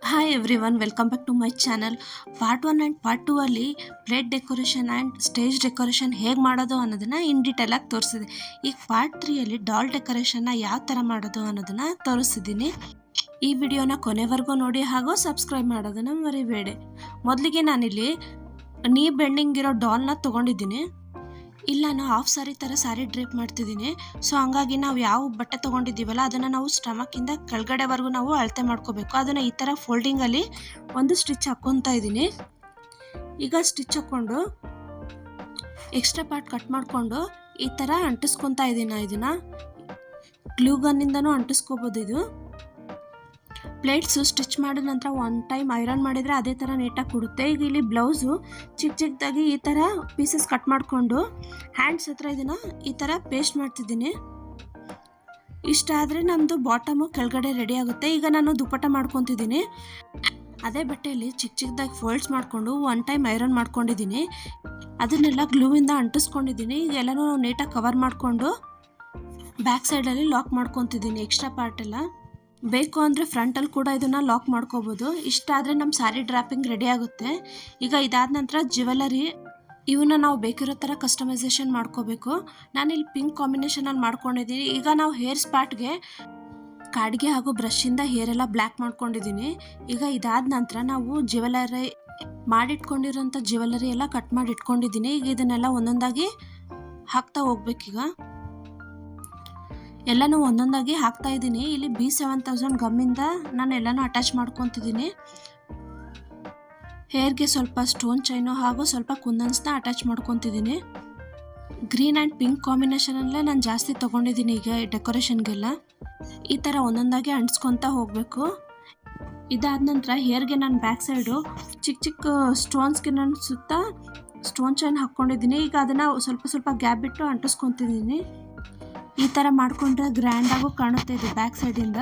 Hi everyone, welcome back to my channel. Part 1 and part 2 ಅಲ್ಲಿ plate decoration and stage decoration ಹೇಗೆ ಮಾಡೋದು ಅನ್ನೋದನ್ನು ಇನ್ ಡೀಟೇಲಾಗಿ ತೋರಿಸಿದೆ. ಈಗ ಪಾರ್ಟ್ 3 ಡಾಲ್ ಡೆಕೋರೇಷನ್ನ ಯಾವ ಥರ ಮಾಡೋದು ಅನ್ನೋದನ್ನು ತೋರಿಸಿದ್ದೀನಿ. ಈ ವಿಡಿಯೋನ ಕೊನೆವರೆಗೂ ನೋಡಿ ಹಾಗೂ ಸಬ್ಸ್ಕ್ರೈಬ್ ಮಾಡೋದನ್ನು ಮರಿಬೇಡಿ. ಮೊದಲಿಗೆ ನಾನಿಲ್ಲಿ ನೀ ಬೆಂಡಿಂಗ್ ಇರೋ ಡಾಲ್ನ ತೊಗೊಂಡಿದ್ದೀನಿ. ಇಲ್ಲ, ನಾನು ಹಾಫ್ ಸಾರಿ ಥರ ಸ್ಯಾರಿ ಡ್ರೇಪ್ ಮಾಡ್ತಿದ್ದೀನಿ. ಸೊ ಹಂಗಾಗಿ ನಾವು ಯಾವ ಬಟ್ಟೆ ತೊಗೊಂಡಿದ್ದೀವಲ್ಲ ಅದನ್ನು ನಾವು ಸ್ಟಮಕ್ಕಿಂದ ಕೆಳಗಡೆವರೆಗೂ ನಾವು ಅಳತೆ ಮಾಡ್ಕೋಬೇಕು. ಅದನ್ನು ಈ ಥರ ಫೋಲ್ಡಿಂಗಲ್ಲಿ ಒಂದು ಸ್ಟಿಚ್ ಹಾಕ್ಕೊತಾ ಇದ್ದೀನಿ. ಈಗ ಸ್ಟಿಚ್ ಹಾಕ್ಕೊಂಡು ಎಕ್ಸ್ಟ್ರಾ ಪಾರ್ಟ್ ಕಟ್ ಮಾಡಿಕೊಂಡು ಈ ಥರ ಅಂಟಿಸ್ಕೊತಾ ಇದ್ದೀನಿ. ಇದನ್ನು ಗ್ಲೂ ಗನ್ನಿಂದನೂ ಅಂಟಿಸ್ಕೋಬೋದು. ಇದು ಪ್ಲೇಟ್ಸು ಸ್ಟಿಚ್ ಮಾಡಿದ ನಂತರ ಒನ್ ಟೈಮ್ ಐರನ್ ಮಾಡಿದರೆ ಅದೇ ಥರ ನೀಟಾಗಿ ಕೊಡುತ್ತೆ. ಈಗ ಇಲ್ಲಿ ಬ್ಲೌಸು ಚಿಕ್ಕದಾಗಿ ಈ ಥರ ಪೀಸಸ್ ಕಟ್ ಮಾಡಿಕೊಂಡು ಹ್ಯಾಂಡ್ಸ್ ಹತ್ರ ಇದನ್ನು ಈ ಥರ ಪೇಸ್ಟ್ ಮಾಡ್ತಿದ್ದೀನಿ. ಇಷ್ಟ ಆದರೆ ನಮ್ಮದು ಬಾಟಮು ಕೆಳಗಡೆ ರೆಡಿ ಆಗುತ್ತೆ. ಈಗ ನಾನು ದುಪ್ಪಟ್ಟ ಮಾಡ್ಕೊತಿದ್ದೀನಿ. ಅದೇ ಬಟ್ಟೆಯಲ್ಲಿ ಚಿಕ್ಕದಾಗಿ ಫೋಲ್ಡ್ಸ್ ಮಾಡಿಕೊಂಡು ಒನ್ ಟೈಮ್ ಐರನ್ ಮಾಡ್ಕೊಂಡಿದ್ದೀನಿ. ಅದನ್ನೆಲ್ಲ ಗ್ಲೂವಿಂದ ಅಂಟಿಸ್ಕೊಂಡಿದ್ದೀನಿ. ಈಗ ಎಲ್ಲನೂ ನೀಟಾಗಿ ಕವರ್ ಮಾಡಿಕೊಂಡು ಬ್ಯಾಕ್ ಸೈಡಲ್ಲಿ ಲಾಕ್ ಮಾಡ್ಕೊತಿದ್ದೀನಿ. ಎಕ್ಸ್ಟ್ರಾ ಪಾರ್ಟ್ ಎಲ್ಲ ಬೇಕು ಅಂದರೆ ಫ್ರಂಟಲ್ಲಿ ಕೂಡ ಇದನ್ನು ಲಾಕ್ ಮಾಡ್ಕೋಬೋದು. ಇಷ್ಟ ಆದರೆ ನಮ್ಮ ಸ್ಯಾರಿ ಡ್ರಾಪಿಂಗ್ ರೆಡಿ ಆಗುತ್ತೆ. ಈಗ ಇದಾದ ನಂತರ ಜ್ಯುವೆಲರಿ ಇವನ್ನ ನಾವು ಬೇಕಿರೋ ಥರ ಕಸ್ಟಮೈಸೇಷನ್ ಮಾಡ್ಕೋಬೇಕು. ನಾನಿಲ್ಲಿ ಪಿಂಕ್ ಕಾಂಬಿನೇಷನಲ್ಲಿ ಮಾಡ್ಕೊಂಡಿದ್ದೀನಿ. ಈಗ ನಾವು ಹೇರ್ ಸ್ಪಾಟ್ಗೆ ಕಾಡಿಗೆ ಹಾಗೂ ಬ್ರಷಿಂದ ಹೇರೆಲ್ಲ ಬ್ಲ್ಯಾಕ್ ಮಾಡ್ಕೊಂಡಿದ್ದೀನಿ. ಈಗ ಇದಾದ ನಂತರ ನಾವು ಜ್ಯುವೆಲರಿ ಮಾಡಿಟ್ಕೊಂಡಿರೋಂಥ ಜ್ಯುವೆಲರಿ ಎಲ್ಲ ಕಟ್ ಮಾಡಿ ಇಟ್ಕೊಂಡಿದ್ದೀನಿ. ಈಗ ಇದನ್ನೆಲ್ಲ ಒಂದೊಂದಾಗಿ ಹಾಕ್ತಾ ಹೋಗ್ಬೇಕೀಗ. ಎಲ್ಲನೂ ಒಂದೊಂದಾಗಿ ಹಾಕ್ತಾ ಇದ್ದೀನಿ. ಇಲ್ಲಿ B7000 ಗಮ್ಮಿಂದ ನಾನು ಎಲ್ಲನೂ ಅಟ್ಯಾಚ್ ಮಾಡ್ಕೊತಿದ್ದೀನಿ. ಹೇರ್ಗೆ ಸ್ವಲ್ಪ ಸ್ಟೋನ್ ಚೈನು ಹಾಗೂ ಸ್ವಲ್ಪ ಕುಂದನ್ಸ್ನ ಅಟ್ಯಾಚ್ ಮಾಡ್ಕೊತಿದ್ದೀನಿ. ಗ್ರೀನ್ ಆ್ಯಂಡ್ ಪಿಂಕ್ ಕಾಂಬಿನೇಷನಲ್ಲೇ ನಾನು ಜಾಸ್ತಿ ತೊಗೊಂಡಿದ್ದೀನಿ. ಈಗ ಡೆಕೋರೇಷನ್ಗೆಲ್ಲ ಈ ಥರ ಒಂದೊಂದಾಗಿ ಅಂಟಿಸ್ಕೊತಾ ಹೋಗಬೇಕು. ಇದಾದ ನಂತರ ಹೇರ್ಗೆ ನಾನು ಬ್ಯಾಕ್ ಸೈಡು ಚಿಕ್ಕ ಚಿಕ್ಕ ಸ್ಟೋನ್ಸ್ಗೆ ನಾನು ಸುತ್ತ ಸ್ಟೋನ್ ಚೈನ್ ಹಾಕ್ಕೊಂಡಿದ್ದೀನಿ. ಈಗ ಅದನ್ನು ಸ್ವಲ್ಪ ಸ್ವಲ್ಪ ಗ್ಯಾಪ್ ಬಿಟ್ಟು ಅಂಟಿಸ್ಕೊತಿದ್ದೀನಿ. ಈ ಥರ ಮಾಡಿಕೊಂಡ್ರೆ ಗ್ರ್ಯಾಂಡಾಗೂ ಕಾಣುತ್ತೆ ಇದು ಬ್ಯಾಕ್ ಸೈಡಿಂದ.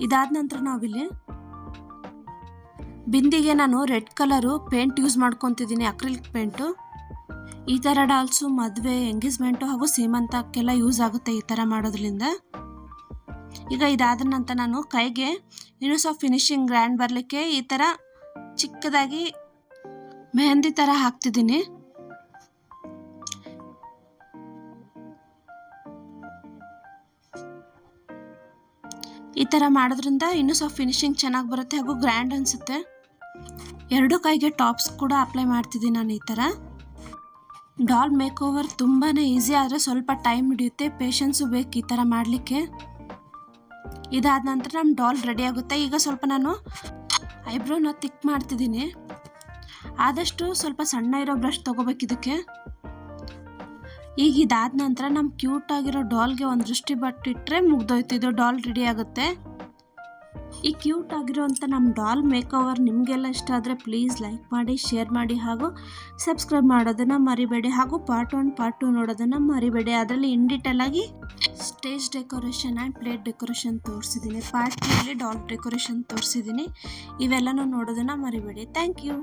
ಇದಾದ ನಂತರ ನಾವಿಲ್ಲಿ ಬಿಂದಿಗೆ ನಾನು ರೆಡ್ ಕಲರು ಪೇಂಟ್ ಯೂಸ್ ಮಾಡ್ಕೊತಿದ್ದೀನಿ, ಅಕ್ರಿಲಿಕ್ ಪೇಂಟು. ಈ ಥರ ಡಾಲ್ಸು ಮದುವೆ, ಎಂಗೇಜ್ಮೆಂಟು ಹಾಗೂ ಸೀಮಂತಕ್ಕೆಲ್ಲ ಯೂಸ್ ಆಗುತ್ತೆ ಈ ಥರ ಮಾಡೋದ್ರಿಂದ. ಈಗ ಇದಾದ ನಂತರ ನಾನು ಕೈಗೆ ಇನ್ನೂ ಸ್ವಲ್ಪ ಫಿನಿಶಿಂಗ್ ಗ್ರ್ಯಾಂಡ್ ಬರಲಿಕ್ಕೆ ಈ ಥರ ಚಿಕ್ಕದಾಗಿ ಮೆಹಂದಿ ಥರ ಹಾಕ್ತಿದ್ದೀನಿ. ಈ ಥರ ಮಾಡೋದ್ರಿಂದ ಇನ್ನೂ ಸ್ವಲ್ಪ ಫಿನಿಶಿಂಗ್ ಚೆನ್ನಾಗಿ ಬರುತ್ತೆ ಹಾಗೂ ಗ್ರ್ಯಾಂಡ್ ಅನಿಸುತ್ತೆ. ಎರಡು ಕೈಗೆ ಟಾಪ್ಸ್ ಕೂಡ ಅಪ್ಲೈ ಮಾಡ್ತಿದ್ದೀನಿ ನಾನು. ಈ ಥರ ಡಾಲ್ ಮೇಕ್ ಓವರ್ ತುಂಬಾ ಈಸಿ, ಆದರೆ ಸ್ವಲ್ಪ ಟೈಮ್ ಹಿಡಿಯುತ್ತೆ, ಪೇಷನ್ಸು ಬೇಕು ಈ ಥರ ಮಾಡಲಿಕ್ಕೆ. ಇದಾದ ನಂತರ ನಮ್ಮ ಡಾಲ್ ರೆಡಿ ಆಗುತ್ತೆ. ಈಗ ಸ್ವಲ್ಪ ನಾನು ಐಬ್ರೋನ ತಿಕ್ ಮಾಡ್ತಿದ್ದೀನಿ. ಆದಷ್ಟು ಸ್ವಲ್ಪ ಸಣ್ಣ ಇರೋ ಬ್ರಷ್ ತೊಗೋಬೇಕು ಇದಕ್ಕೆ. ಈಗ ಇದಾದ ನಂತರ ನಮ್ಮ ಕ್ಯೂಟ್ ಆಗಿರೋ ಡಾಲ್ಗೆ ಒಂದು ದೃಷ್ಟಿ ಬಟ್ಟಿಟ್ರೆ ಮುಗ್ದೋಯ್ತು, ಇದು ಡಾಲ್ ರೆಡಿ ಆಗುತ್ತೆ. ಈ ಕ್ಯೂಟ್ ಆಗಿರೋಂಥ ನಮ್ಮ ಡಾಲ್ ಮೇಕ್ ಓವರ್ ನಿಮಗೆಲ್ಲ ಇಷ್ಟ ಆದರೆ ಪ್ಲೀಸ್ ಲೈಕ್ ಮಾಡಿ, ಶೇರ್ ಮಾಡಿ ಹಾಗೂ ಸಬ್ಸ್ಕ್ರೈಬ್ ಮಾಡೋದನ್ನು ಮರಿಬೇಡಿ. ಹಾಗೂ ಪಾರ್ಟ್ 1 ಪಾರ್ಟ್ 2 ನೋಡೋದನ್ನು ಮರಿಬೇಡಿ. ಅದರಲ್ಲಿ ಇನ್ ಡೀಟೇಲ್ ಆಗಿ stage decoration and plate decoration ತೋರಿಸಿದ್ದೀನಿ. ಪಾರ್ಟ್ 3 ಡಾಲ್ ಡೆಕೋರೇಷನ್ ತೋರಿಸಿದ್ದೀನಿ. ಇವೆಲ್ಲನೂ ನೋಡೋದನ್ನು ಮರಿಬೇಡಿ. Thank you.